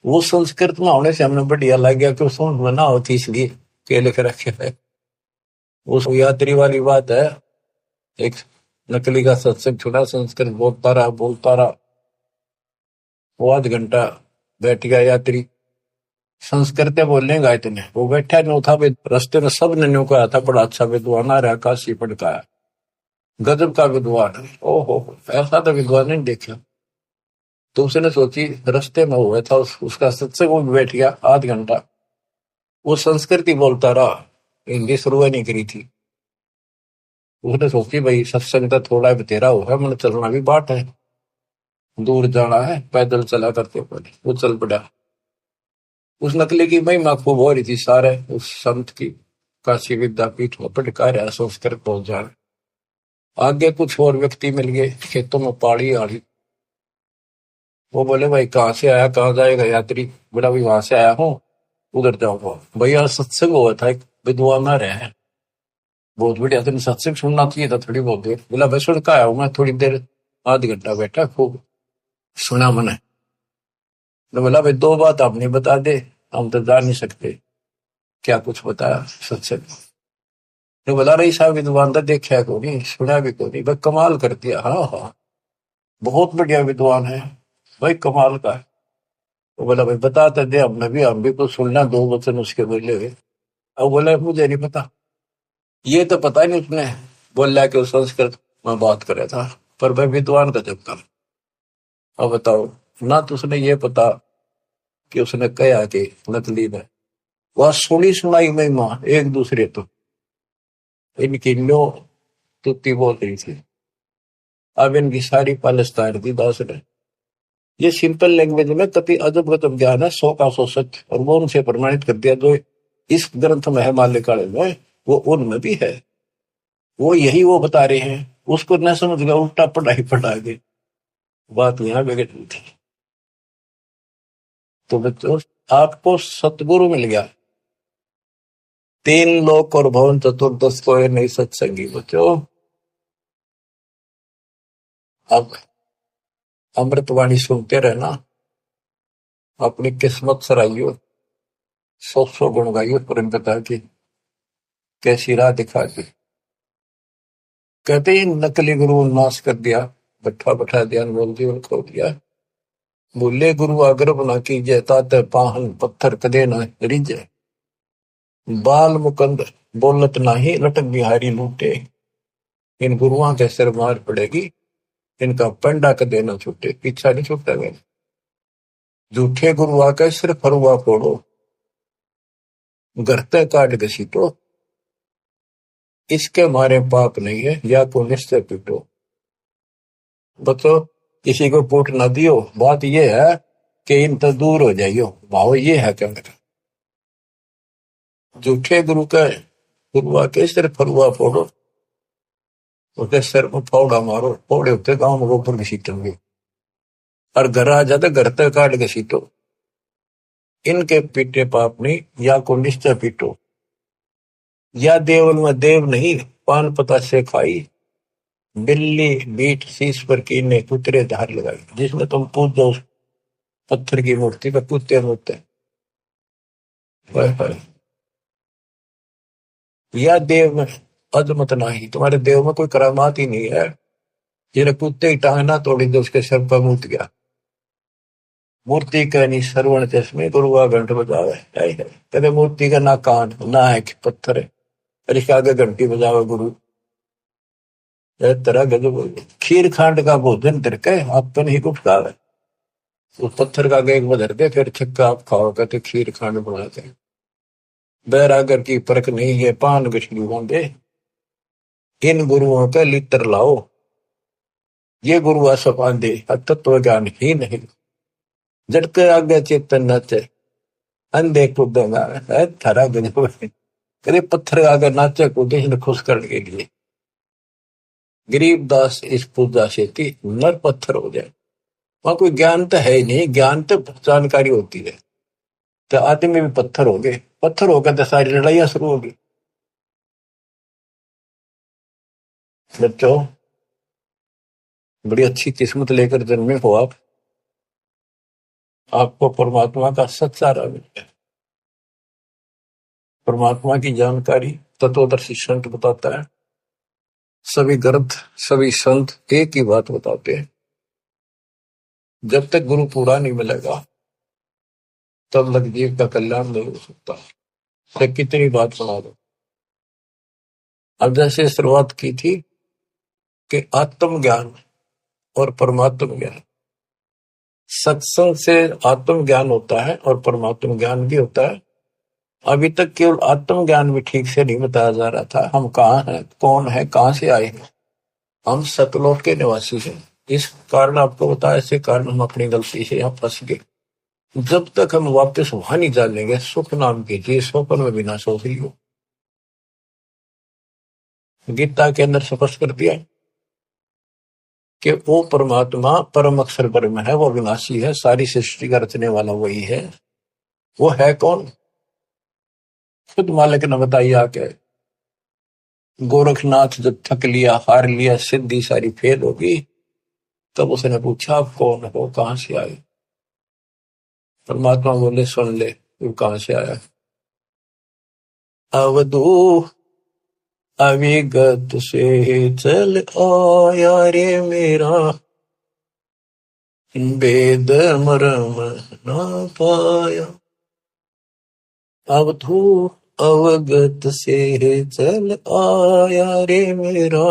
वो संस्कृत में होने से हमने बढ़िया लग गया कि समझ में ना होती, इसलिए के लिख रखे है। उस यात्री वाली बात है, एक नकली का सत्संग छुड़ा, संस्कृत बोलता रहा, वो आध घंटा बैठ गया यात्री, संस्कृत बोलेगा इतने, वो बैठा नहीं था। रास्ते में सब ने न्यू कहा था बड़ा अच्छा विद्वान आ रहा, काशी पढ़ता है, गजब का विद्वान है। ओहो, ऐसा तो विद्वान नहीं देखा। तो उसने सोची, रास्ते में हुआ था उसका सत्संग, वो बैठ गया आध घंटा, वो संस्कृत ही बोलता रहा, हिंदी शुरू नहीं करी थी। उसने सोची भाई सत्संग तो थोड़ा बतेरा होगा, मैंने चलना भी बाट है, दूर जाना है, पैदल चला करते पहले। वो चल पड़ा। उस नकली की महिमा खूब हो रही थी, सारे उस संत की काशी विद्यापीठ में पटका रहा संस्कृत पहुंच जा। आगे कुछ और व्यक्ति मिल गए, खेतों में पाड़ी आड़ी। वो बोले भाई कहाँ से आया, कहाँ जाएगा यात्री? बोला भाई वहां से आया हूँ, उधर जाऊंगा। भैया सत्संग हुआ था, एक विद्वान आ रहे हैं, बहुत बढ़िया, तुमने सत्संग सुनना चाहिए था थोड़ी बहुत देर। बोला भाई सुन का आया हूँ मैं, थोड़ी देर आध घंटा बैठा, खूब सुना मैंने। तो बोला भाई दो बात आप नहीं बता दे, हम तो जा नहीं सकते। क्या कुछ बताया सत्संग? तो बोला रही साहब विद्वान तो देखा को नहीं, सुना भी को नहीं, भाई कमाल कर दिया। हाँ हाँ, बहुत बढ़िया विद्वान है भाई, कमाल का है। तो बोला भाई बताते दे, हम भी कुछ सुनना, दो वचन उसके बोले हुए। अब बोला मुझे नहीं पता, ये तो पता नहीं उसने बोला कि उस संस्कृत में बात करे था, पर भाई विद्वान का जब कर। अब बताओ ना, तो उसने ये पता कि उसने कहा कि नकली ने वह सुनी सुनाई महिमा एक दूसरे तो इनकी लो तुत्ती बोल रही थी। अब इनकी सारी पालिस्तान दी दास ने। ये सिंपल लैंग्वेज में कति अजब गजब ज्ञान है, 100 का 100 सच, और वो उनसे प्रमाणित कर दिया। जो इस ग्रंथ में है माल्यकाले में, वो उनमें भी है। वो यही वो बता रहे हैं, उसको न समझ गया, उल्टा पढ़ाई पढ़ा गए, बात यहाँ बिगड़ रही थी। तो बच्चों, आपको सतगुरु मिल गया, तीन लोक और भवन चतुर्दश को नहीं सत्संगी बच्चों। अब अमृतवाणी सुनते रहना, अपनी किस्मत सराइयो, 100 गुण गाइयो परम पिता की, कैसी राह दिखा दी। कहते ही नकली गुरु नाश कर दिया, बैठा बैठा ध्यान बोल जीवन खो दिया। बोले गुरु आग्रह बना कीजिए, ताते पाहन पत्थर कदे न रिजे। बाल मुकंद बोलत नाही, लटक बिहारी लूटे। इन गुरुओं के सिर मार पड़ेगी, इनका पंडा कदे न छूटे। पीछा नहीं छूटा गया। झूठे गुरु आके सिर फरुआ फोड़ो, गरते काट घसीटो। इसके मारे पाप नहीं है, या तो निश्चय पीटो। बतो किसी को पूट ना दियो। बात यह है कि इन तो दूर हो जाइयो। भाव ये है क्या मेरा। झूठे गुरु का गुरु आके सिर फरुआ फोड़ो, उसके सिर में फौड़ा मारो। फोड़े होते गांव में गोबर घसीटेंगे, और घर आ जाते घर तक काट घसीटो। इनके पीटे पाप नहीं, या को निश्चय पीटो। या देवल में देव नहीं, पान पता से खाई। बिल्ली बीट शीश पर कीने, कुतरे धार लगाई। जिसमें तुम पूजो उस पत्थर की मूर्ति पर कुत्ते होते हैं। या देव में अजमत नहीं, तुम्हारे देव में कोई करामात ही नहीं है। जिन्हें कुत्ते की टांग ना तोड़ी तो उसके सर पर मूत गया। मूर्ति का नहीं श्रवण चश्मे, गुरुआ घंट बजावे। कहते मूर्ति का ना कान ना है पत्थर है, और इसके आगे घंटी बजावे गुरु। तरह गजब। खीर खांड का भोजन तिरके आपन ही कुछ खावे। उस पत्थर का आगे एक बधर दे, फिर छक्का आप खाओ। कहते खीर खांड बनाते हैं। बैरागर की परख नहीं है, पान गछली दे। इन गुरुओं का लित्र लाओ, ये गुरु सपान दे। तत्व ज्ञान ही नहीं, जड़के आगे चेतन नाचे। अंधे कूदेगा थारा गजब। कभी पत्थर आगे नाचे कूदे, इन्हें खुश करने के लिए। गरीबदास इस पूजा से थी नर पत्थर हो जाए। वहां कोई ज्ञान तो है ही नहीं, ज्ञान तो जानकारी होती है। तो आदमी भी पत्थर हो गए, पत्थर होकर तो सारी लड़ाइयां शुरू होगी। बच्चों बड़ी अच्छी किस्मत लेकर जन्मे हो आप। आपको परमात्मा का सच्चा राह मिल गया। परमात्मा की जानकारी तत्वदर्शी संत बताता है। सभी ग्रंथ सभी संत एक ही बात बताते हैं, जब तक गुरु पूरा नहीं मिलेगा तब तक जीव का कल्याण नहीं हो सकता। तो कितनी बात सुना दो। अब जैसे शुरुआत की थी कि आत्म ज्ञान और परमात्म ज्ञान, सत्संग से आत्म ज्ञान होता है और परमात्म ज्ञान भी होता है। अभी तक केवल आत्म ज्ञान भी ठीक से नहीं बताया जा रहा था। हम कहाँ हैं, कौन है, कहाँ से आए हैं। हम सतलोक के निवासी हैं। इस कारण आपको बताया, इसी कारण हम अपनी गलती से यहाँ फंस गए। जब तक हम वापस वहां नहीं जानेंगे, सुख नाम कीजिए, स्वप्न में बिना सो ही हो। गीता के अंदर स्पष्ट कर दिया कि वो परमात्मा परम अक्षर ब्रह्म है, वो विनाशी है, सारी सृष्टि का रचने वाला वही है। वो है कौन, खुद मालिक ने बताइए आके। गोरखनाथ जब थक लिया, हार लिया, सिद्धि सारी फेल होगी, तब उसने पूछा आप कौन हो, कहां से आए। परमात्मा बोले सुन ले, तू कहां से आया। अवधू अविगत से चल आया रे मेरा, वेद मरम ना पाया। अवधू अवगत से चल आया रे मेरा,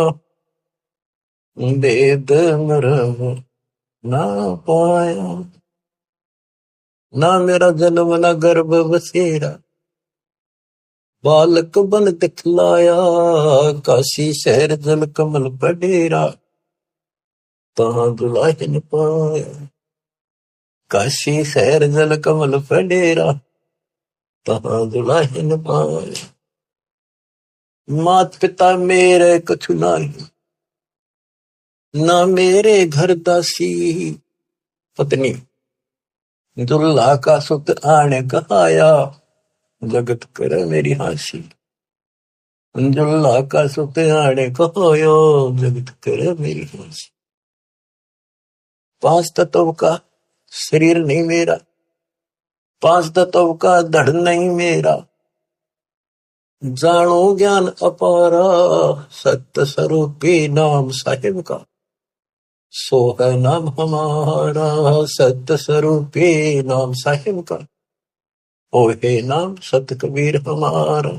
वेद मरम ना पाया। ना मेरा जन्म ना गर्भ बसेरा, बालक बन दिखलाया। काशी शहर जल कमल पडेरा, तहां दुलाहिन पाया। काशी शहर जल कमल पडेरा, तहां दुलाहिन पाया। मात पिता मेरे कछु नाही, ना मेरे घर दासी। पत्नी दुल्हा का सुत आने कहाया, जगत कर मेरी हासी। दुल्हा का सुत आने कहाया, जगत कर मेरी हासी। पांच तत्व का शरीर नहीं मेरा, पांच तत्व का धड़ नहीं मेरा। जानो ज्ञान अपारा सत्य स्वरूपी नाम साहिब का, सो है नाम हमारा सत्य स्वरूपी नाम साहिब का, ओ हे नाम सत कबीर हमारा।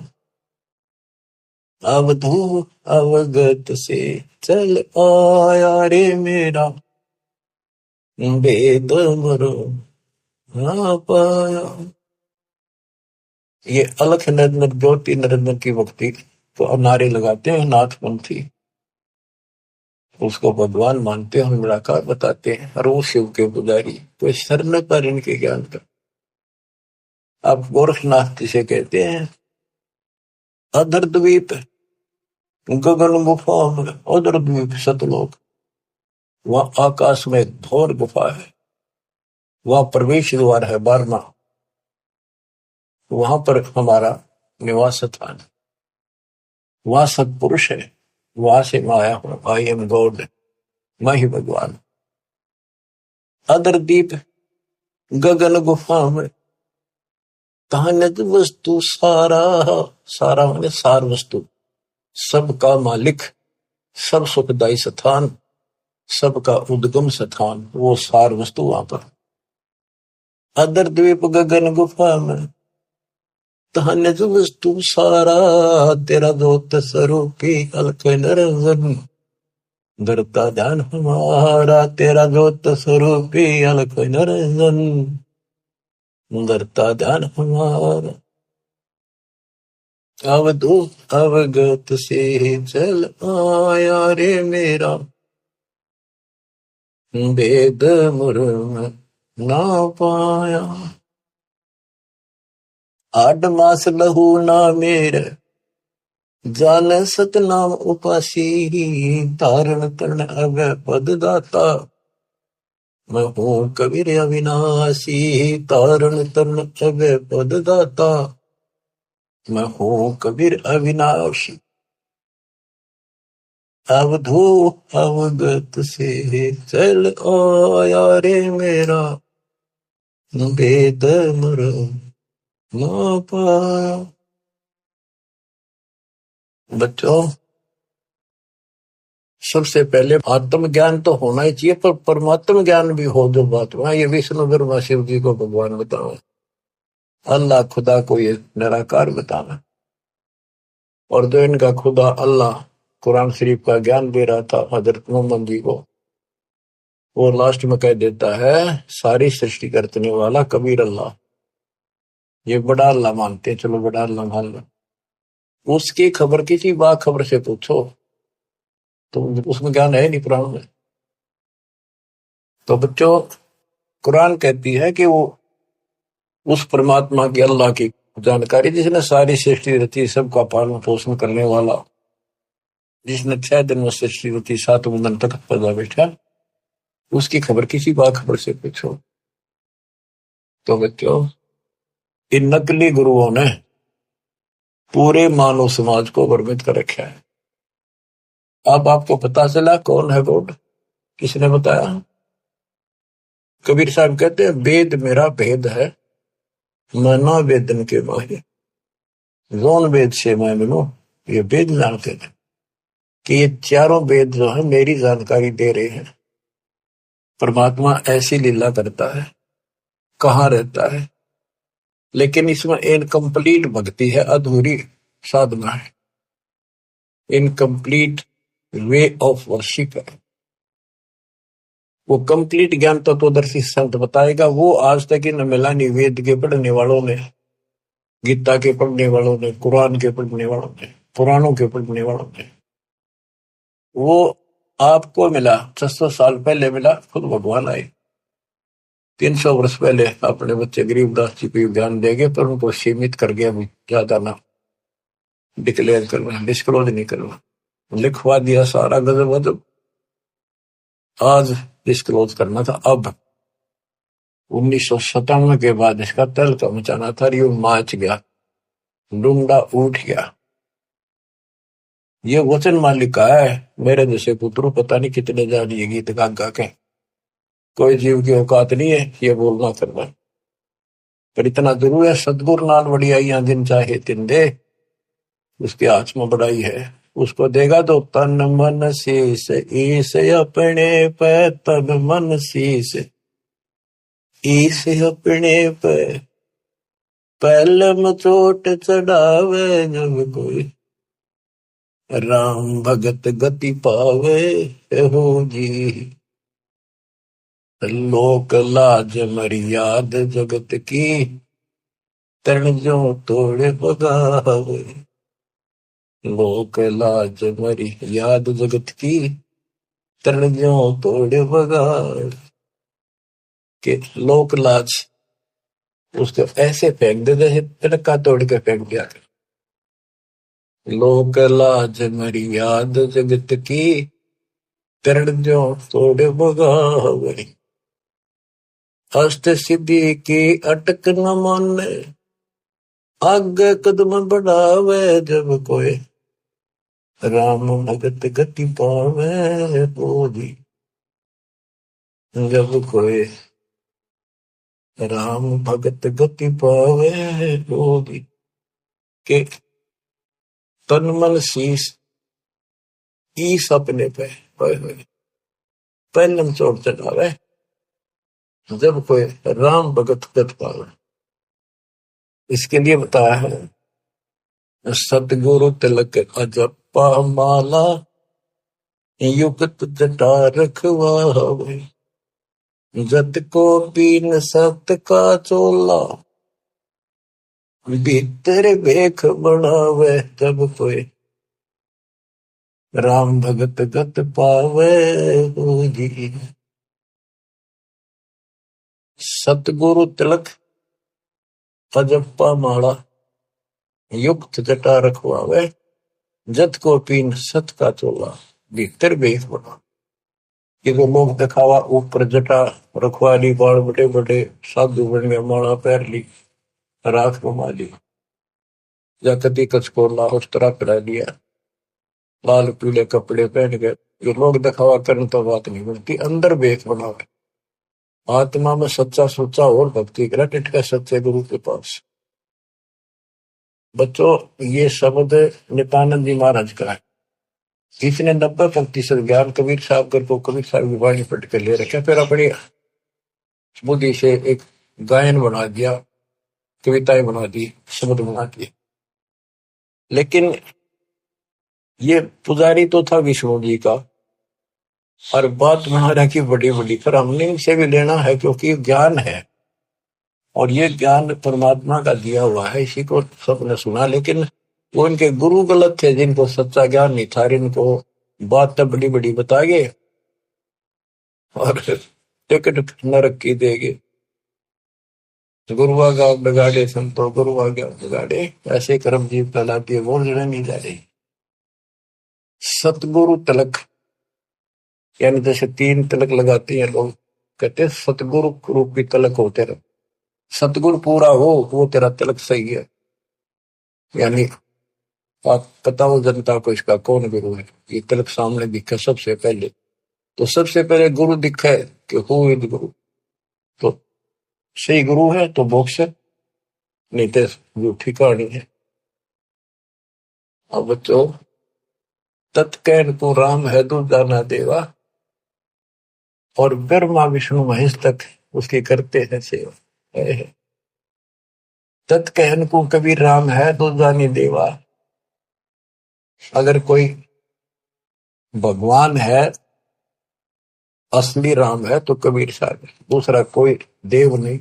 अवधू अवगत से चल आया रे मेरा, वेद मरो ना पाया। ये अलख निरंजन ज्योति निरंजन की भक्ति तो नारे लगाते हैं नाथपंथी, उसको भगवान मानते हैं, निराकार बताते हैं, और वो शिव के पुजारी तो शरण पर इनके ज्ञान का। आप गोरखनाथ जिसे कहते हैं, अधर द्वीप गगन गुफा में, अधर द्वीप सतलोक, वहां आकाश में एक घोर गुफा है, वहां प्रवेश द्वार है 12वां, वहां पर हमारा निवास स्थान, वहां सत्पुरुष है, वहां से मैं आया हूं, आई एम गॉड, मैं ही भगवान। अधर दीप गगन गुफा में, कहानित वस्तु सारा, सारा माने सार वस्तु, सबका मालिक, सब सुखदायी स्थान, सबका उद्गम स्थान, वो सार वस्तु वहां पर। अदर द्वीप गगन गुफा में, कहानित वस्तु सारा, तेरा दोत स्वरूपी अलख निरंजन, धरता ध्यान हमारा, तेरा दोत स्वरूपी अलख निरंजन, धरता ध्यान हमारा। अवधू अवगत से चल आया रे मेरा, वेद मुरम ना पाया। 8 मास लहू ना मेरे, जान सतनाम उपासी, धारण तरण अब पद दाता, मैं हूँ कबीर अविनाशी, धारण तरण अब पद दाता, मैं हूँ कबीर अविनाशी। अवधू अवगत से चल आया रे मेरा, वेद मुरम ना पाया। बच्चों, सबसे पहले आत्म ज्ञान तो होना ही चाहिए, पर परमात्म ज्ञान भी हो जो बात हुआ, ये विष्णु ब्रह्मा शिव जी को भगवान बताओ, अल्लाह खुदा को ये निराकार बताना। और जो इनका खुदा अल्लाह कुरान शरीफ का ज्ञान दे रहा था हजरत मोहम्मद जी को, वो लास्ट में कह देता है सारी सृष्टि करने वाला कबीर अल्लाह, ये बड़ा अल्लाह मानते हैं, चलो बड़ा अल्लाह मान लो। उसकी खबर किसी बा खबर से पूछो तो उसमें ज्ञान है नहीं कुरान में। तो बच्चों, कुरान कहती है कि वो उस परमात्मा की, अल्लाह की जानकारी, जिसने सारी सृष्टि रची, सबका पालन पोषण करने वाला, जिसने 6 दिन में सृष्टि रची, 7वें दिन तक पैदा बैठा, उसकी खबर किसी बा खबर से पूछो। तो बच्चों, इन नकली गुरुओं ने पूरे मानव समाज को भ्रमित कर रखा है। अब आपको पता चला कौन है गॉड, किसने बताया? कबीर साहब कहते हैं, वेद मेरा भेद है, मैं ना वेदन के माहिर, जोन वेद से मैं मिलूं, ये वेद जानते थे कि ये चारों वेद जो है मेरी जानकारी दे रहे हैं। परमात्मा ऐसी लीला करता है, कहाँ रहता है, लेकिन इसमें इनकम्प्लीट भक्ति है, अधूरी साधना है, इनकम्प्लीट वे ऑफ वर्शिप है। वो कंप्लीट ज्ञान तत्वदर्शी संत बताएगा, वो आज तक इन मिला नहीं। वेद के पढ़ने वालों ने, गीता के पढ़ने वालों ने, कुरान के पढ़ने वालों ने, पुराणों के पढ़ने वालों ने, वो आपको मिला 600 साल पहले मिला, खुद भगवान आए 300 वर्ष पहले अपने बच्चे गरीबदास जी को ज्ञान देंगे, पर उनको सीमित कर गया, ज्यादा ना डिक्लेयर करना, डिस्क्लोज नहीं करना, लिखवा दिया सारा गजब वजब। आज डिस्क्लोज करना था, अब 1997 के बाद इसका तल का मचाना था, यू माच गया, डूंगा उठ गया। ये वचन मालिक का है, मेरे जैसे पुत्रों पता नहीं कितने जानिए गीत गा गा के, कोई जीव की औकात नहीं है ये बोलना करना, पर इतना जरूर है, सतगुरु नाल वड़ी आइया दिन चाहे तिन दे, उसके हाथ में बड़ाई है, उसको देगा तो तन मन शीस ईस अपने पे, तन मन शीस ईस अपने पे, पहलम चोट चढ़ावे जब कोई, राम भगत गति पावे हो जी। लोक लाज मर्याद जगत की, तन जो तोड़े बगावे। लोक लाज मर्याद जगत की, तन जो तोड़े बगावे। के लोक लाज उसको ऐसे फेंक दे जैसे तिनका तोड़ के फेंक दिया। लोक लाज मर्याद जगत की, तरण जो तोड़े बगावे। अष्ट सिद्धि की अटक न माने, आगे कदम बढ़ावे जब कोई, राम भगत गति पावे बोधी। जब कोई राम भगत गति पावे बोधी। के तन मन शीस ईस अपने पे, पहलम चोट चढ़ावे जब कोई, राम भगत गति पावे। इसके लिए बताया है, सतगुरु तिलक अजपा माला, युगत जटा रखवावे। जत को पीन सत का चोला, भीतर भेख बढ़ावे जब कोई, राम भगत गत पावे जी। सतगुरु तिलक अजपा माला, युक्त जटा रखवावे। जत को पीन सत का चोला, भीतर भेख बढ़ावे। ये तो लोग दिखावा, ऊपर जटा रखवा ली, बाल बड़े बड़े साधु बन गए, माला पैर ली, राख घुमा ली, या कदी कचकोला उस तरह करा लिया, लाल पीले कपड़े पहन गए। जो लोग दिखावा करने तो बात नहीं बनती, अंदर भेख बनावे। आत्मा में सच्चा सोचा और भक्ति करा, टिटका सच्चे गुरु के पास। बच्चों, ये शब्द नित्यानंद जी महाराज का है। इसने 90% ज्ञान कबीर साहब को कबीर साहब की वाणी पढ़ के ले रखा, फिर अपनी बुद्धि से एक गायन बना दिया, कविताएं बना दी, शब्द बना दिए। लेकिन ये पुजारी तो था विष्णु जी का, और बात महाराज की बड़ी बड़ी, पर हमने इनसे भी लेना है क्योंकि ज्ञान है, और ये ज्ञान परमात्मा का दिया हुआ है, इसी को सबने सुना। लेकिन वो इनके गुरु गलत थे, जिनको सच्चा ज्ञान नहीं था, इनको बात तो बड़ी बड़ी बता गए और टिकट नरक की देगे। गुरुआ गाँव बिगाड़े संतो, गुरुआ गाँव बिगाड़े, ऐसे कर्म जीव कहलाती है, वो जड़े नहीं जा रही। सतगुरु तिलक, यानी जैसे 3 तिलक लगाते हैं लोग, कहते हैं सतगुरु रूपी तिलक हो तेरा। सतगुरु पूरा हो वो तेरा तिलक सही है। यानी आप बताओ जनता को इसका कौन गुरु है। ये तिलक सामने दिखे सबसे पहले, तो सबसे पहले गुरु दिखे कि हु इज गुरु, तो सही गुरु है तो मोक्ष, नहीं तो झूठी कहानी है। अब बच्चों, तत्कैन को राम है दूजा ना देवा, और ब्रह्मा विष्णु महेश तक उसकी करते हैं सेवा। तत्कहन को कबीर राम है दूजा नहीं देवा। अगर कोई भगवान है, असली राम है, तो कबीर साहब, दूसरा कोई देव नहीं।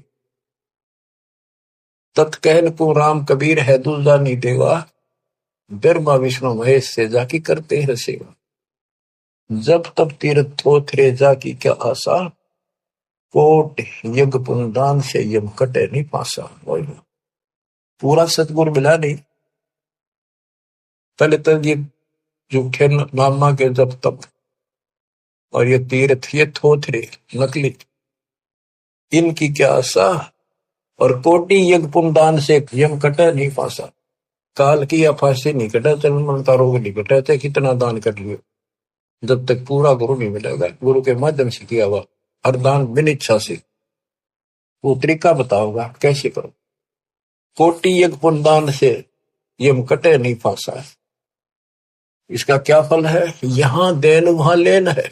तत्कहन को राम कबीर है दूजा नहीं देवा, ब्रह्मा विष्णु महेश से जाकी करते हैं सेवा। जब तब तीर्थ थोथरे जाकी क्या आशा, कोट यज्ञ पुनदान से यम कटे नहीं पासा। पूरा सतगुरु मिला नहीं, पहले तो ये झूठे नामा के जब तब, और ये तीर्थ ये थोथरे नकली, इनकी क्या आशा, और कोटि यज्ञ पुनदान से यम कटे नहीं पासा। काल की या फांसी नहीं कटा, जन्मता रोग नहीं कटा, थे कितना दान कर लियो, जब तक पूरा गुरु नहीं मिलेगा। गुरु के माध्यम से किया हुआ हर दान बिन इच्छा से, वो तरीका बताओगा कैसे करो। कोटि यज्ञ पुनदान से ये कटे नहीं फांसा है। इसका क्या फल है? यहां देन वहां लेन है।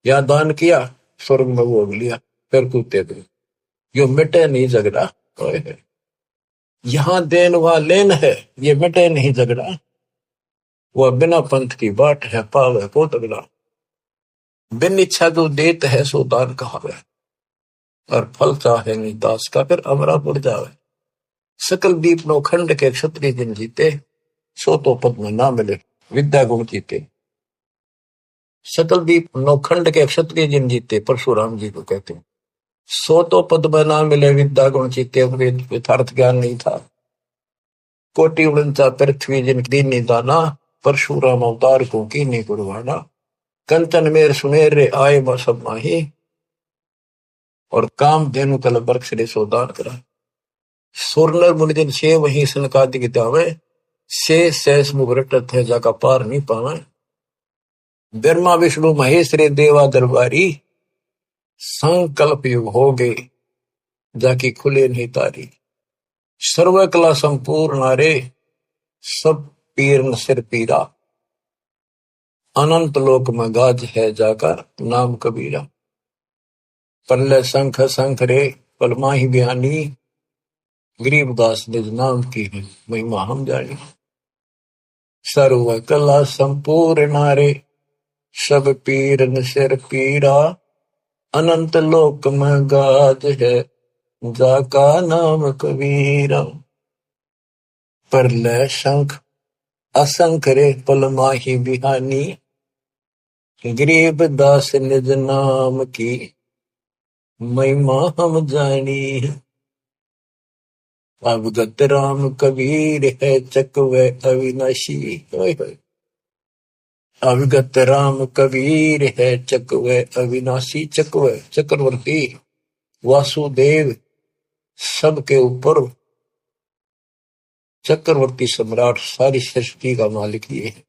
या दान किया, स्वर्ग में भोग लिया, फिर कूदते गए। यो मिटे नहीं झगड़ा। यहां देन वहां लेन है, ये मिटे नहीं झगड़ा। वह बिना पंथ की बाट है, पावे को तगड़ा। बिन इच्छा जो देत है सो दान कहावे, और फल चाहे नहीं दास का, फिर अमरा पड़ जावे। सकल दीप नो खंड के क्षत्रिय जिन जीते, सो तो पद में ना मिले विद्या गुण जीते। सकल दीप नौखंड के क्षत्रिय जिन जीते, परशुराम जी को कहते हैं। सो तो पद में ना मिले विद्या गुण जीते, यथार्थ ज्ञान नहीं था। कोटि उड़नता पृथ्वी जिन दीनी दाना, परशुराम अवतार को कीनी कुर्बाना। कंचन मेर सुमेर रे आए सब माही, और काम धेनु कल बरक्ष रे सोदान करा। सुरनर मुनिजन से वही सनकादि दावे, से सहस मुख रटत है जाका पार नहीं पावे। ब्रह्मा विष्णु महेश रे देवा दरबारी, संकल्प युग हो गए जाकी खुले नहीं तारी। सर्व कला संपूर्ण नारे, सब पीर न सिर पीरा। अनंत लोक में गाज है जाकर नाम कबीरा। पल्ले शंख शंख रे पलमा ही बयानी, गरीबदास निज नाम की है महिमा हम जानी। सर्व कला संपूर्ण नारे, सब पीर न सिर पीरा। अनंत लोक में गाज है जाका नाम कबीरा। परलय शंख असंख रे पलमा ही बिहानी, गरीब दास निज नाम की महिमा हम जानी। अवगत राम कबीर है चकवे अविनाशी। अवगत राम कबीर है चकवे अविनाशी। चकवे चक्रवर्ती, वासुदेव सबके ऊपर चक्रवर्ती सम्राट, सारी सृष्टि का मालिक ये है।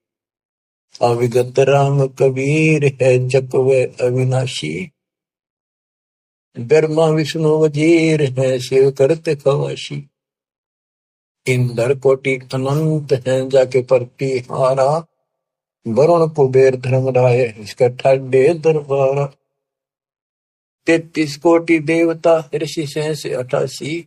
अविगत राम कबीर है चकवे अविनाशी, ब्रह्मा विष्णु वजीर है शिव करते खवाशी। इंद्र कोटि अनंत है जाके परती हारा, वरुण कुबेर धर्मराय इसका ठाडे दरबारा। 33 कोटि देवता ऋषि सहस 88,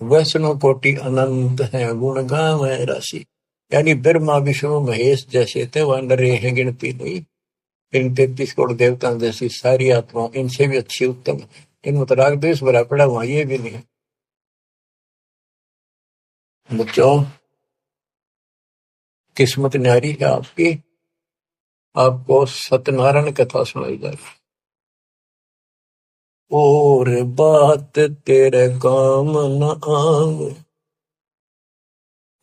वैष्णव कोटि अनंत है गुण गावे राशि। यानी ब्रह्मा विष्णु महेश जैसे थे वह नरे हैं गिनती नहीं। इन 33 करोड़ देवता जैसी सारी आत्मा इनसे भी अच्छी उत्तम, इनमें तो राग द्वेष भरा पड़ा, वहां ये भी नहीं है। बच्चों, किस्मत न्यारी है आपकी। आपको सत्यनारायण कथा सुनाई जाए। और बात तेरे काम न आवे,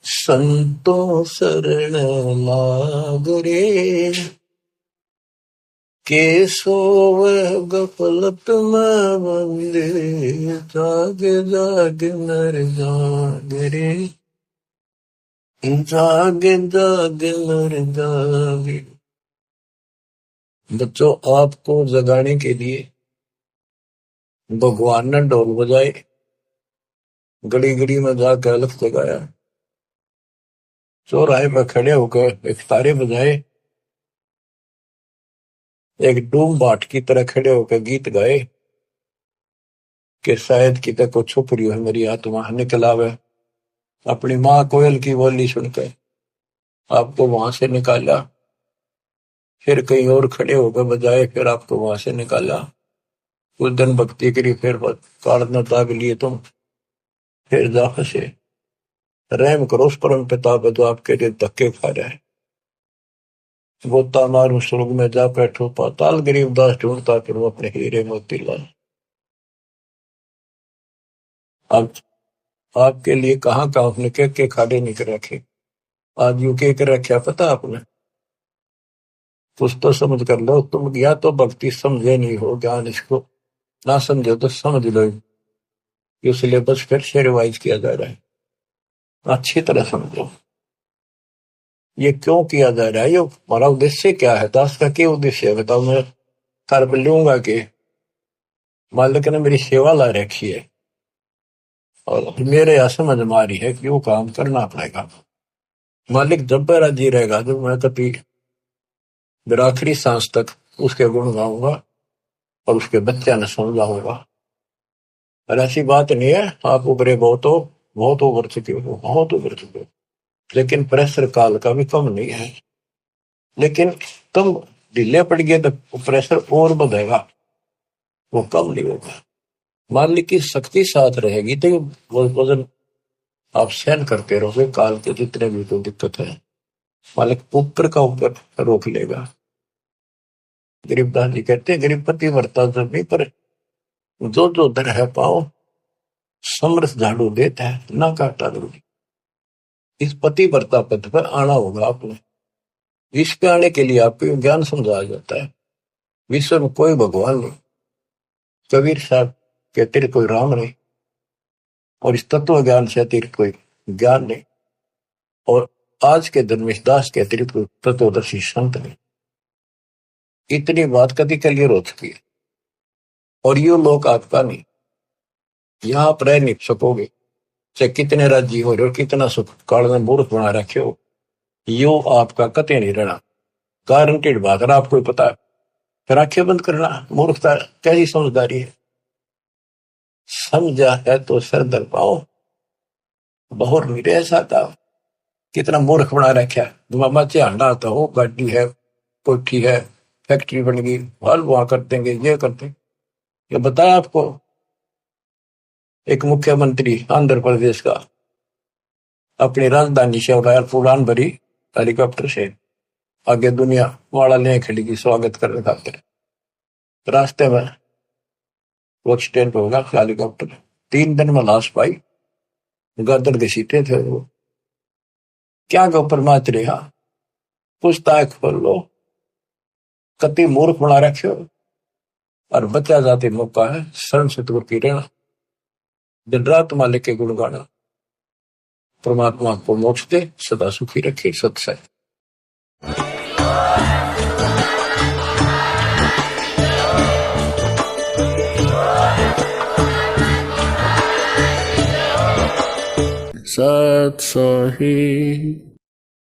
संतों शरण लाग रे। के सोवे गफलत में बंदे, जाग जाग नर जाग रे। जाग जाग नर जाग। बच्चों, आपको जगाने के लिए भगवान ने ढोल बजाए, गली गली में जाकर अलख जगाया, चौराहे पर खड़े होकर एक तारे बजाए, एक डूम बाट की तरह खड़े होकर गीत गाए कि शायद कितने को छुप रही है मेरी आत्मा, निकल आवे। अपनी माँ कोयल की बोली सुनकर आपको वहां से निकाला, फिर कहीं और खड़े होकर बजाए, फिर आपको वहां से निकाला। कुछ दिन भक्ति करी, फिर कारण दाग लिए तुम, फिर जा फंसे। रहम करो उस परम पिता पे जो आपके लिए धक्के खा रहा है। गोता मारू स्वर्ग में जा बैठो पाताल, गरीबदास ढूंढता फिर वो अपने हीरे मोती लाल। अब आपके लिए कहाँ का आपने के खाड़े निकल रखे। आज यू के रखा पता आपने? कुछ तो समझ कर लो तुम, या तो भक्ति समझे नहीं हो, ज्ञान इसको ना समझो तो समझ लो। ये सिलेबस फिर से रिवाइज किया जा रहा है, अच्छी तरह समझो ये क्यों किया जा रहा है, ये हमारा उद्देश्य क्या है, दास का क्या उद्देश्य है बताओ। मैं कर लूंगा कि मालिक ने मेरी सेवा ला रखी है और मेरे यहाँ समझ मारी है कि वो काम करना पड़ेगा। मालिक जब मैं राजी रहेगा, जब मैं कभी मेरा आखिरी सांस तक उसके गुण गाऊंगा और उसके बच्चे ने समझाऊंगा। और ऐसी बात नहीं है आप उभरे बहुत हो, बहुत उभर चुके हो, बहुत उभर चुके हो, लेकिन प्रेशर काल का भी कम नहीं है। लेकिन तुम ढीले पड़ गए तो प्रेशर और बढ़ेगा, वो कम नहीं होगा। मालिक की शक्ति साथ रहेगी तो वो वजन आप सहन करते रहोगे, काल के जितने भी कोई दिक्कत है मालिक ऊपर का ऊपर रोक लेगा। गरीबदास जी कहते हैं गरीबपति वर्ता जब नहीं, पर जो जो दर है पाओ समरस झाड़ू देता है ना काटा जरूरी। इस पति वर्ता पद पर आना होगा आपने। विश्व पे आने के लिए आपको ज्ञान समझाया जाता है। विश्व में कोई भगवान नहीं, कबीर साहब कहते थे कोई राम नहीं, और इस तत्व ज्ञान से अतिरिक्त कोई ज्ञान नहीं, और आज के धर्मेश दास के अतिरिक्त कोई तत्वदर्शी संत नहीं। इतनी बात कभी क्लियर हो चुकी है, और ये लोग आपका नहीं, यहाँ आप रह नहीं सकोगे चाहे कितने राज्य हो रहे हो, कितना सुख काल में मूर्ख बना रखे हो, यो आपका कते नहीं रहना। गारंटेड बात है, आपको पता है। फिर आंखें बंद करना मूर्खता, कैसी समझदारी है। समझा है तो सर दर पाओ, बहुत मेरे ऐसा था कितना मूर्ख बना रखा है। मामा चांडा आता हो, गाड़ी है, कोठी है, फैक्ट्री बन गई, हल वहां कर देंगे, ये कर देंगे। ये बताया आपको एक मुख्यमंत्री आंध्र प्रदेश का अपनी राजधानी से उड़ान भरी हेलीकॉप्टर से, आगे दुनिया वाला ले खड़ी की स्वागत करने खातिर। रास्ते में वो एक्सीडेंट होगा, हेलीकॉप्टर 3 दिन में लाश पाई, गर्दन घसीटे थे वो। क्या के ऊपर माच रहा, पूछताछ खोल लो, कति मूर्ख बना रखे हो, और बचा जाते मौका है शर्म से तो पी रहना। दिन रात मालिक के गुण गाना, परमात्मा को मोक्ष दे, सदा सुखी रखे, सत्संग। सत्संग।